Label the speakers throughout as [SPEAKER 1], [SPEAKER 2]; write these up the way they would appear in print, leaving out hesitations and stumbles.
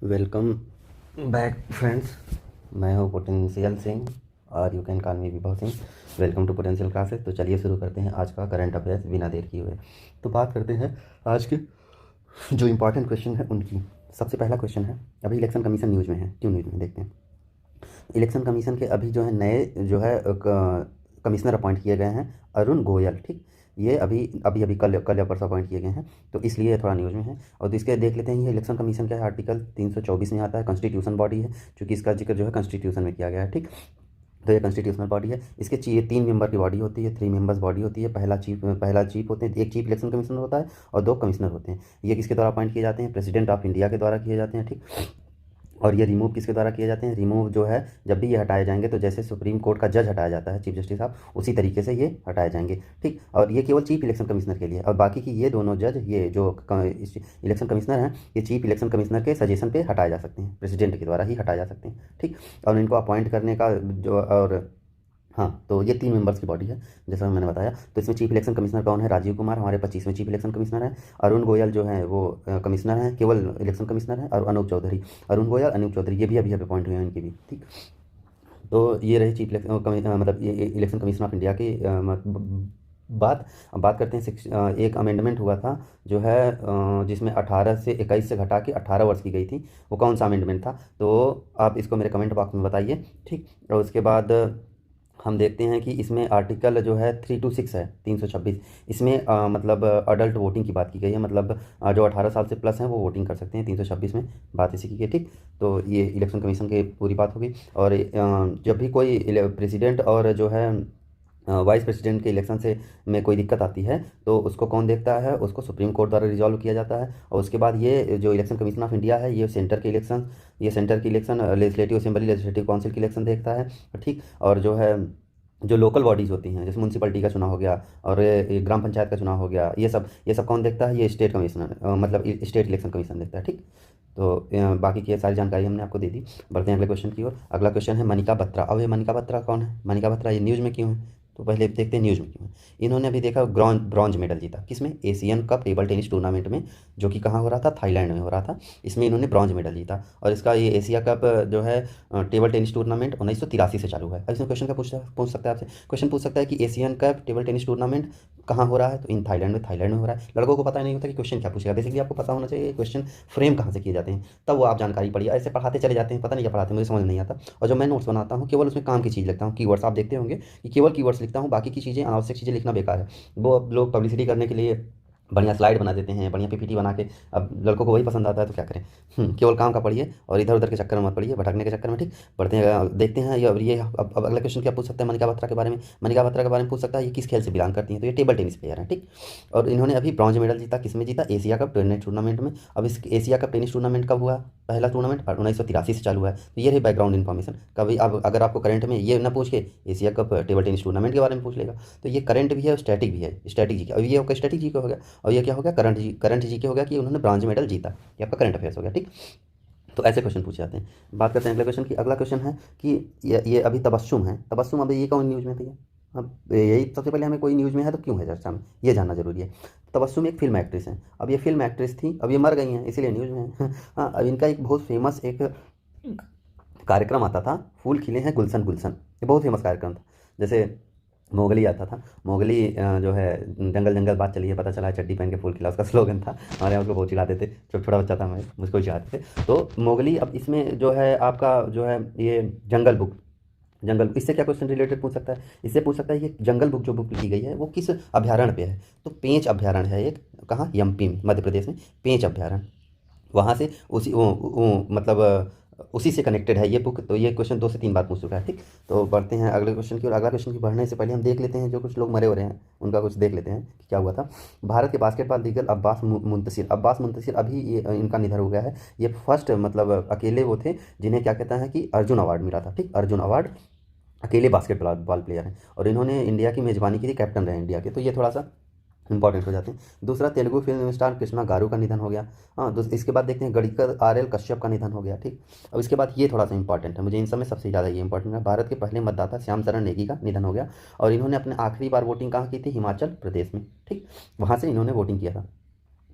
[SPEAKER 1] Welcome back friends. मैं हूँ potential Singh और you can call me Vibhav Singh. Welcome to potential classes. तो चलिए शुरू करते हैं आज का करंट अफेयर्स बिना देर किए हुए। तो बात करते हैं आज के जो इम्पोर्टेंट क्वेश्चन है उनकी। सबसे पहला क्वेश्चन है, अभी इलेक्शन कमीशन न्यूज़ में है, क्यों न्यूज़ में देखते हैं। इलेक्शन कमीशन के अभी जो है नए जो है कमिश्नर अपॉइंट किए गए हैं, अरुण गोयल। ठीक, ये अभी अभी अभी कल कल या परसों अपॉइंट किए गए हैं, तो इसलिए ये थोड़ा न्यूज़ में है। और तो इसके देख लेते हैं, ये इलेक्शन कमीशन क्या है, आर्टिकल 324 में आता है, कॉन्स्टिट्यूशन बॉडी है, क्योंकि इसका जिक्र जो है कॉन्स्टिट्यूशन में किया गया है। ठीक, तो ये कॉन्स्टिट्यूशनल बॉडी है। इसके 3 मेंबर की बॉडी होती है, 3 मेंबर्स बॉडी होती है। पहला चीफ होते हैं, एक चीफ इलेक्शन कमिश्नर होता है और 2 कमिश्नर होते हैं। ये किसके द्वारा अपॉइंट किए जाते हैं, प्रेसिडेंट ऑफ इंडिया के द्वारा किए जाते हैं। ठीक, और ये रिमूव किसके द्वारा किए जाते हैं, रिमूव जो है जब भी ये हटाए जाएंगे तो जैसे सुप्रीम कोर्ट का जज हटाया जाता है, चीफ जस्टिस साहब, उसी तरीके से ये हटाए जाएंगे। ठीक, और ये केवल चीफ इलेक्शन कमिश्नर के लिए, और बाकी की ये दोनों जज, ये जो इलेक्शन कमिश्नर हैं, ये चीफ इलेक्शन कमिश्नर के सजेशन पे हटाए जा सकते हैं, प्रेसिडेंट के द्वारा ही हटाए जा सकते हैं। ठीक, और इनको अपॉइंट करने का जो, और हाँ, तो ये 3 मेंबर्स की बॉडी है जैसा मैंने बताया। तो इसमें चीफ इलेक्शन कमिश्नर कौन है, राजीव कुमार हमारे 25वें चीफ इलेक्शन कमिश्नर हैं। अरुण गोयल जो हैं वो कमिश्नर हैं, केवल इलेक्शन कमिश्नर हैं। और अनूप चौधरी, अरुण गोयल, अनूप चौधरी, ये भी अभी अपॉइंट हुए हैं इनकी भी। ठीक, तो ये रहे चीफ इलेक्शन मतलब ये इलेक्शन कमीशन ऑफ इंडिया की बात। अब बात करते हैं एक अमेंडमेंट हुआ था जो है जिसमें 18 से 21 से घटा के 18 वर्ष की गई थी। वो कौन सा अमेंडमेंट था, तो आप इसको मेरे कमेंट बॉक्स में बताइए। ठीक, और उसके बाद हम देखते हैं कि इसमें आर्टिकल जो है 326 है, 326। इसमें मतलब अडल्ट वोटिंग की बात की गई है, मतलब जो 18 साल से प्लस हैं वो वोटिंग कर सकते हैं। 326 में बात इसी की है। ठीक, तो ये इलेक्शन कमीशन की पूरी बात होगी। और जब भी कोई प्रेसिडेंट और जो है वाइस प्रेसिडेंट के इलेक्शन से में कोई दिक्कत आती है तो उसको कौन देखता है, उसको सुप्रीम कोर्ट द्वारा रिजॉल्व किया जाता है। और उसके बाद ये जो इलेक्शन कमीशन ऑफ इंडिया है, ये सेंटर की election, legislative assembly, legislative council की इलेक्शन देखता है। ठीक, और जो है जो लोकल बॉडीज़ होती हैं, जैसे म्यूनसिपलिटी का चुनाव हो गया और ये ग्राम पंचायत का चुनाव हो गया, ये सब कौन देखता है, ये स्टेट कमिश्नर मतलब स्टेट इलेक्शन कमीशन देखता है। ठीक, तो बाकी की ये सारी जानकारी हमने आपको दे दी। बढ़ते हैं अगले क्वेश्चन की ओर। अगला क्वेश्चन है मनिका बत्रा। अब ये मनिका बत्रा कौन है, मनिका बत्रा ये न्यूज़ में क्यों है, तो पहले देखते हैं न्यूज़ में क्यों है। इन्होंने अभी देखा ब्रॉन्ज मेडल जीता, किसमें, Asian cup table tennis tournament में, जो कि कहाँ हो रहा था, थाईलैंड में हो रहा था। इसमें इन्होंने ब्रॉन्ज मेडल जीता। और इसका ये एशिया कप जो है टेबल टेनिस टूर्नामेंट 1983 से चालू है। अब इसमें क्वेश्चन का पूछ सकता है आपसे, क्वेश्चन पूछ सकता है कि Asian cup table tennis tournament कहाँ हो रहा है, तो इन थाईलैंड में हो रहा है। लड़कों को पता नहीं होता कि क्वेश्चन क्या पूछेगा। बेसिकली आपको पता होना चाहिए क्वेश्चन फ्रेम कहाँ से किए जाते हैं, तब वो आप जानकारी पढ़िए। ऐसे पढ़ाते चले जाते हैं, पता नहीं क्या पढ़ाते हैं, मुझे समझ नहीं आता। और जो मैं नोट्स बनाता हूँ केवल उसमें काम की चीज़ लिखता हूँ, कीवर्ड्स आप देखते होंगे कि केवल कीवर्ड्स लिखता हूँ, बाकी की चीज़ें, अनावश्यक चीज़ें लिखना बेकार है। वो अब लोग पब्लिसिटी करने के लिए बढ़िया स्लाइड बना देते हैं, बढ़िया पीपीटी बना के। अब लड़कों को वही पसंद आता है तो क्या करें। केवल काम का पढ़िए और इधर उधर के चक्कर में मत पढ़िए, भटकने के चक्कर में। ठीक, बढ़ते हैं देखते हैं ये अब अगला क्वेश्चन क्या पूछ सकता है मनिका बत्रा के बारे में। मनिका बत्रा के बारे में पूछ सकता है ये किस खेल से बिलोंग करती हैं, तो ये टेबल टेनिस प्लेयर है। ठीक, और इन्होंने अभी ब्रॉन्ज मेडल जीता, किस में जीता, एशिया कप टेनिस टूर्नामेंट में। अब इस एशिया कप टेनिस टूर्नामेंट कब हुआ, पहला टूर्नामेंट 1983 से चालू है। तो ये रही बैकग्राउंड इन्फॉर्मेशन। कभी अब अगर आपको करंट में ये ना पूछ के Asia cup table tennis tournament के बारे में पूछ लेगा, तो ये करंट भी है और स्टैटिक भी है, स्टैटिक जी का। अब ये होगा स्टैटिक जी का हो गया, और ये क्या हो गया, करंट जी के हो गया कि उन्होंने ब्रॉन्ज मेडल जीता। ये आपका करंट अफेयर्स हो गया। ठीक, तो ऐसे क्वेश्चन पूछे जाते हैं। बात करते हैं अगले क्वेश्चन की। अगला क्वेश्चन है कि ये अभी तबस्सुम है, तबस्सुम अभी ये कौन न्यूज़ में भैया। अब यही सबसे पहले हमें कोई न्यूज़ में है तो क्यों है चर्चा में, ये जानना जरूरी है। तबस्सुम एक फिल्म एक्ट्रेस हैं। अब ये फिल्म एक्ट्रेस थी, अब ये मर गई हैं इसीलिए न्यूज़ में है। हाँ, अब इनका एक बहुत फेमस एक कार्यक्रम आता था, फूल खिले हैं गुलशन गुलशन, ये बहुत फेमस कार्यक्रम था। जैसे मोगली आता था, मोगली जो है जंगल जंगल बात चली है, पता चला है चड्डी पहन के फूल खिला, उसका स्लोगन था। हमारे यहाँ उसको बहुत चिढ़ाते थे, जब छोटा बच्चा था मैं, मुझको चिढ़ाते थे। तो मोगली, अब इसमें जो है आपका जो है ये जंगल, इससे क्या क्वेश्चन रिलेटेड पूछ सकता है, इससे पूछ सकता है ये जंगल बुक जो बुक लिखी गई है वो किस अभ्यारण्य पे है, तो पेंच अभ्यारण्य है एक, कहाँ, एमपी में, मध्य प्रदेश में पेंच अभ्यारण्य। वहाँ से उसी मतलब उसी से कनेक्टेड है ये बुक। तो ये क्वेश्चन 2 से 3 बार पूछ चुका है। ठीक, तो बढ़ते हैं अगले क्वेश्चन की। और अगला क्वेश्चन की बढ़ने से पहले हम देख लेते हैं जो कुछ लोग मरे हो रहे हैं उनका कुछ देख लेते हैं कि क्या हुआ था। भारत के बास्केटबॉल लीगल अब्बास मुंतशिर अभी इनका निधन हो गया है। ये फर्स्ट मतलब अकेले वो थे जिन्हें क्या कहता है कि अर्जुन अवार्ड मिला था। ठीक, अर्जुन अवार्ड, अकेले बास्केटबॉल बॉल प्लेयर हैं और इन्होंने इंडिया की मेज़बानी की थी, कैप्टन रहे इंडिया के, तो ये थोड़ा सा इंपॉर्टेंट हो जाते हैं। दूसरा, तेलुगु फिल्म स्टार कृष्णा गारू का निधन हो गया। हाँ, इसके बाद देखते हैं गणिकर RL कश्यप का निधन हो गया। ठीक, अब इसके बाद ये थोड़ा सा इंपॉर्टेंट है, मुझे इन सब में सबसे ज़्यादा ये इंपॉर्टेंट है। भारत के पहले मतदाता श्याम शरण नेगी का निधन हो गया और इन्होंने अपने आखिरी बार वोटिंग कहाँ की थी, हिमाचल प्रदेश में। ठीक, वहाँ से इन्होंने वोटिंग किया था।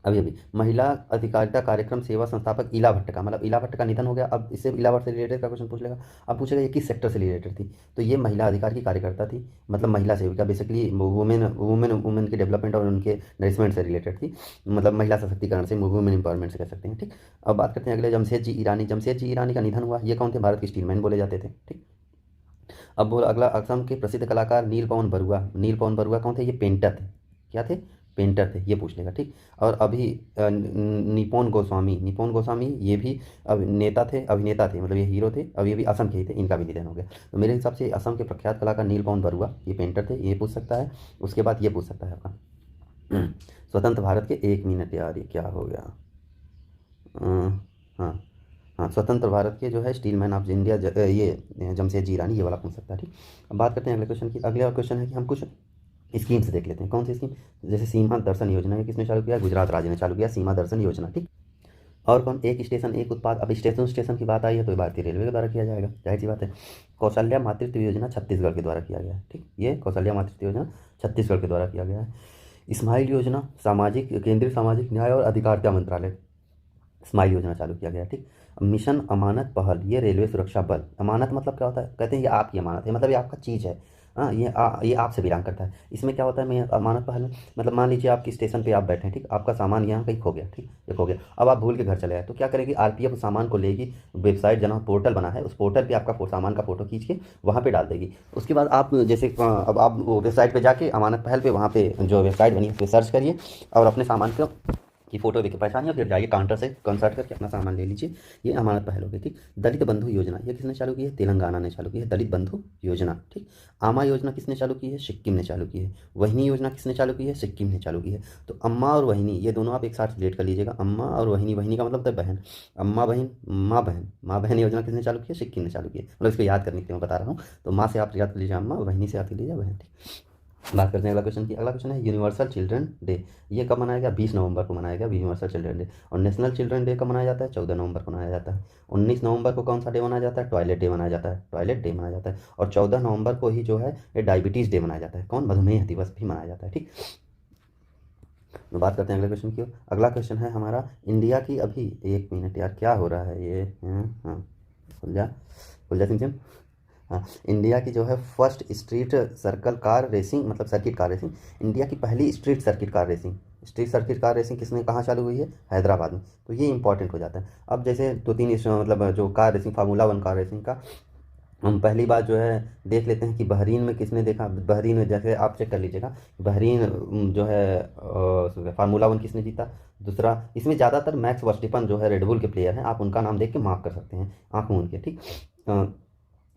[SPEAKER 1] अभी अभी महिला अधिकारिता कार्यक्रम सेवा संस्थापक इला भट्ट का, मतलब इला भट्ट का निधन हो गया। अब इससे इला भट्ट से रिलेटेड का क्वेश्चन पूछ लेगा। अब पूछेगा ये किस सेक्टर से रिलेटेड थी, तो ये महिला अधिकार की कार्यकर्ता थी, मतलब महिला सेविका, बेसिकली वुमेन वुमेन वुमेन के डेवलपमेंट और उनके नरिशमेंट से रिलेटेड थी, मतलब महिला सशक्तिकरण से, वुमेन इंपावरमेंट से कह सकते हैं। ठीक, अब बात करते हैं अगले, जमशेद जी ईरानी। जमशेद जी ईरानी का निधन हुआ। ये कौन थे? भारत के स्टीलमैन बोले जाते थे। ठीक, अब बोल अगला, असम के प्रसिद्ध कलाकार नील पवन बरुआ। नील पवन बरुआ कौन थे? ये पेंटर थे। क्या थे? पेंटर थे, ये पूछ लेगा। ठीक, और अभी निपोन गोस्वामी, निपोन गोस्वामी ये भी अब नेता थे, अभिनेता थे, मतलब ये हीरो थे, अब ये भी असम के ही थे, इनका भी निधन हो गया। तो मेरे हिसाब से असम के प्रख्यात कलाकार नील पवन बरुआ, ये पेंटर थे, ये पूछ सकता है। उसके बाद ये पूछ सकता है आपका स्वतंत्र भारत के, 1 मिनट यार ये क्या हो गया, हाँ हाँ, स्वतंत्र भारत के जो है स्टील मैन ऑफ इंडिया ये जमशेद जी ईरानी, ये वाला पूछ सकता है। ठीक, अब बात करते हैं अगले क्वेश्चन की। अगला क्वेश्चन है कि हम कुछ स्कीम्स देख लेते हैं। कौन सी स्कीम? जैसे सीमा दर्शन योजना, ये किसने चालू किया? गुजरात राज्य ने चालू किया सीमा दर्शन योजना। ठीक, और कौन? एक स्टेशन एक उत्पाद। अब स्टेशन की बात आई है तो ये भारतीय रेलवे के द्वारा किया जाएगा, जाहिर सी बात है। कौशल्या मातृत्व योजना छत्तीसगढ़ के द्वारा किया गया है। ठीक, ये कौशल्या मातृत्व योजना छत्तीसगढ़ के द्वारा किया गया है। स्माइल योजना, सामाजिक, केंद्रीय सामाजिक न्याय और अधिकारिता मंत्रालय, स्माइल योजना चालू किया गया। ठीक, मिशन अमानत पहल, ये रेलवे सुरक्षा बल। अमानत मतलब क्या होता है? कहते हैं ये आपकी अमानत है, मतलब ये आपका चीज़ है। हाँ, ये आपसे बिलोंग करता है। इसमें क्या होता है? मैं अमानत पहल में, मतलब मान लीजिए आपकी स्टेशन पे आप बैठे हैं, ठीक, आपका सामान यहाँ कहीं खो गया, ठीक, ये खो गया, अब आप भूल के घर चले आए, तो क्या करेगी? आरपीएफ सामान को लेगी, वेबसाइट जहाँ पोर्टल बना है उस पोर्टल पे आपका सामान का फोटो खींच के वहाँ पे डाल देगी। उसके बाद आप जैसे अब आप वो वेबसाइट पे जाके अमानत पहल पे, वहाँ पे जो वेबसाइट बनी है उस पर सर्च करिए और अपने सामान को की फोटो देके पहचानिए, फिर जाइए काउंटर से कंसल्ट करके अपना सामान ले लीजिए। ये अमानत पहल हो गई। ठीक, दलित बंधु योजना, ये किसने चालू की है? तेलंगाना ने चालू की है दलित बंधु योजना। ठीक, आमा योजना किसने चालू की है? सिक्किम ने चालू की है। वहिनी योजना किसने चालू की है? सिक्किम ने चालू की है। तो अम्मा और वहिनी, ये दोनों आप एक साथ रिलेट कर लीजिएगा, अम्मा और वहिनी। वहिनी का मतलब है बहन, अम्मा बहन, माँ बहन। माँ बहन योजना किसने चालू की है? सिक्किम ने चालू की है, मतलब इसको याद करने के लिए मैं बता रहा हूँ। तो माँ से आप याद कर लीजिए अम्मा, वहिनी से याद कर लीजिए बहन। ठीक, बात करते हैं अगला क्वेश्चन की। अगला क्वेश्चन है यूनिवर्सल चिल्ड्रन डे, ये कब मनाया गया? 20 नवंबर को मनाया गया यूनिवर्सल चिल्ड्रन डे। और नेशनल चिल्ड्रन डे कब मनाया जाता है? 14 नवंबर को मनाया जाता है। 19 नवंबर को कौन सा डे मनाया जाता है? टॉयलेट डे मनाया जाता है, टॉयलेट डे मनाया जाता है। और 14 नवंबर को ही जो है ये डायबिटीज़ डे मनाया जाता है। कौन? मधुमेह दिवस भी मनाया जाता है। ठीक, तो बात करते हैं अगले क्वेश्चन की। अगला क्वेश्चन है हमारा इंडिया की, अभी 1 मिनट यार क्या हो रहा है ये, हाँ, खुल जा सिंचन। हाँ, इंडिया की जो है first street circle car racing, मतलब सर्किट कार रेसिंग, इंडिया की पहली street circuit car racing, street circuit car racing किसने, कहाँ चालू हुई है? हैदराबाद में। तो ये इंपॉर्टेंट हो जाता है। अब जैसे दो तीन मतलब जो car racing, formula 1 car racing का हम पहली बात जो है देख लेते हैं कि बहरीन में किसने देखा। बहरीन में जैसे आप चेक कर लीजिएगा, बहरीन जो है फार्मूला 1 किसने जीता। दूसरा, इसमें ज़्यादातर मैक्स वर्स्टिपन जो है रेडबुल के प्लेयर हैं, आप उनका नाम देख के मार्क कर सकते हैं आँख मूंद के। ठीक,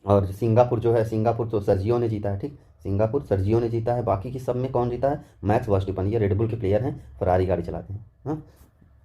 [SPEAKER 1] और सिंगापुर जो है, सिंगापुर तो सर्जियो ने जीता है। ठीक, सिंगापुर सर्जियो ने जीता है। बाकी की सब में कौन जीता है? मैक्स वर्स्टिपन, ये रेडबुल के प्लेयर हैं, फरारी गाड़ी चलाते हैं। हाँ,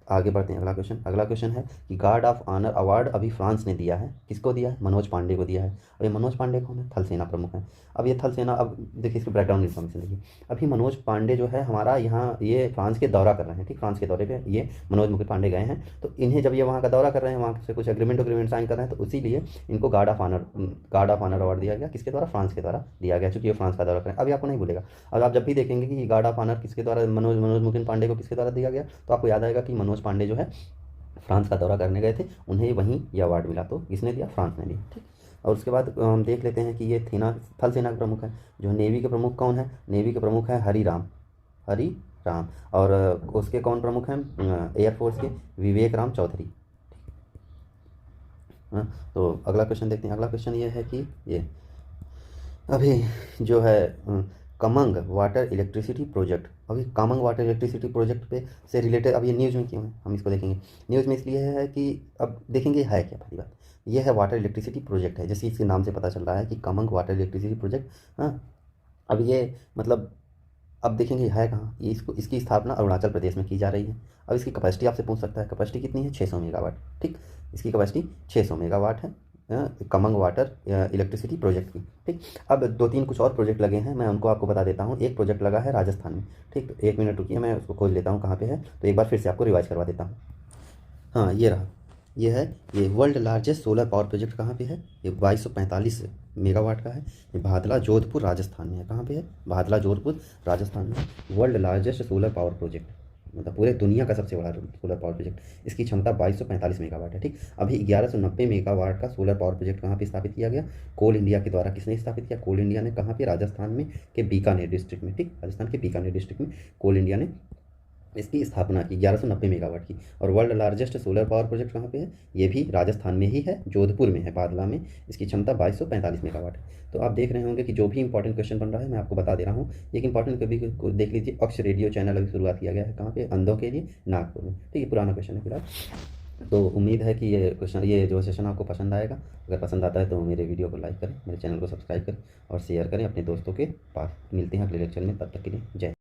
[SPEAKER 1] आगे बढ़ते हैं। अगला क्वेश्चन, अगला क्वेश्चन है कि गार्ड ऑफ ऑनर अवार्ड अभी फ्रांस ने दिया है, किसको दिया है? मनोज पांडे को दिया है। और ये मनोज पांडे कौन है? थल सेना प्रमुख है। अब ये थल सेना, अब देखिए इसकी बैकग्राउंड इन्फॉर्मेशन देखिए। अभी मनोज पांडे जो है हमारा यहाँ ये फ्रांस के दौरा कर रहे हैं। ठीक, फ्रांस के दौरे पे ये मनोज मुकुंद पांडे गए हैं। तो इन्हें जब ये वहाँ का दौरा कर रहे हैं, वहाँ से कुछ एग्रीमेंट साइन कर रहे हैं, तो इसीलिए इनको गार्ड ऑफ ऑनर अवार्ड दिया गया। किसके द्वारा? फ्रांस के द्वारा दिया गया, चूँकि ये फ्रांस का दौरा करें। अभी आपको नहीं भूलेगा, और आप जब भी देखेंगे कि गार्ड ऑफ ऑनर किसके द्वारा, मनोज मुकुंद पांडे को किसके द्वारा दिया गया, तो आपको याद आएगा कि मनोज पांडे जो है फ्रांस का दौरा करने गए थे, उन्हें वहीं ये अवार्ड मिला। तो किसने दिया? फ्रांस ने दिया। ठीक, और उसके बाद हम देख लेते हैं कि ये थल सेना के प्रमुख है। जो नेवी के प्रमुख कौन है? नेवी के प्रमुख है हरी राम। और उसके कौन प्रमुख हैं? एयरफोर्स के विवेक राम चौधरी। हाँ, तो अगला क्वेश्चन देखते हैं। अगला क्वेश्चन ये है कि ये अभी जो है कमंग वाटर इलेक्ट्रिसिटी प्रोजेक्ट, अभी कामंग वाटर इलेक्ट्रिसिटी प्रोजेक्ट पे से रिलेटेड अब ये न्यूज़ में क्यों है, हम इसको देखेंगे। न्यूज़ में इसलिए है कि अब देखेंगे है क्या। पहली बात ये है वाटर इलेक्ट्रिसिटी प्रोजेक्ट है, जैसे इसके नाम से पता चल रहा है कि कामंग वाटर इलेक्ट्रिसिटी प्रोजेक्ट। हाँ, अब ये मतलब अब देखेंगे है कहाँ ये, इसको इसकी स्थापना अरुणाचल प्रदेश में की जा रही है। अब इसकी कैपेसिटी आपसे पूछ सकता है, कैपेसिटी कितनी है? 600 मेगावाट। ठीक, इसकी कैपेसिटी 600 मेगावाट है कमंग वाटर इलेक्ट्रिसिटी प्रोजेक्ट की। ठीक, अब दो तीन कुछ और प्रोजेक्ट लगे हैं, मैं उनको आपको बता देता हूँ। एक प्रोजेक्ट लगा है राजस्थान में। ठीक, तो 1 मिनट रुकिए, मैं उसको खोज लेता हूँ कहाँ पे है, तो एक बार फिर से आपको रिवाइज करवा देता हूँ। हाँ, ये रहा, ये है, ये world largest solar power project कहाँ पे है? ये 2245 मेगावाट का है। ये भादला जोधपुर राजस्थान में है। कहाँ पे है? भादला जोधपुर राजस्थान में, world largest solar power project. मतलब पूरे दुनिया का सबसे बड़ा सोलर पावर प्रोजेक्ट। इसकी क्षमता 2245 मेगावाट है। ठीक, अभी 1190 मेगावाट का सोलर पावर प्रोजेक्ट कहाँ पे स्थापित किया गया? कोल इंडिया के द्वारा। किसने स्थापित किया? कोल इंडिया ने। कहाँ पे? राजस्थान में के बीकानेर डिस्ट्रिक्ट में। ठीक, राजस्थान के बीकानेर डिस्ट्रिक्ट में कोल इंडिया ने इसकी स्थापना की 1190 मेगावाट की। और world largest solar power project कहाँ पे है? ये भी राजस्थान में ही है, जोधपुर में है, बादला में। इसकी क्षमता 2245 मेगावाट है। तो आप देख रहे होंगे कि जो भी इंपॉर्टेंट क्वेश्चन बन रहा है मैं आपको बता दे रहा हूँ। एक इंपॉर्टेंट कभी देख लीजिए, अक्ष रेडियो चैनल अभी शुरुआत किया गया है। कहाँ पे? अंधों के लिए, नागपुर में। ठीक है, पुराना क्वेश्चन है फिलहाल। तो उम्मीद है कि ये जो सेशन आपको पसंद आएगा। अगर पसंद आता है तो मेरे वीडियो को लाइक करें, मेरे चैनल को सब्सक्राइब करें और शेयर करें अपने दोस्तों के पास। मिलते हैं अगले लेक्चर में, तब तक के लिए जय।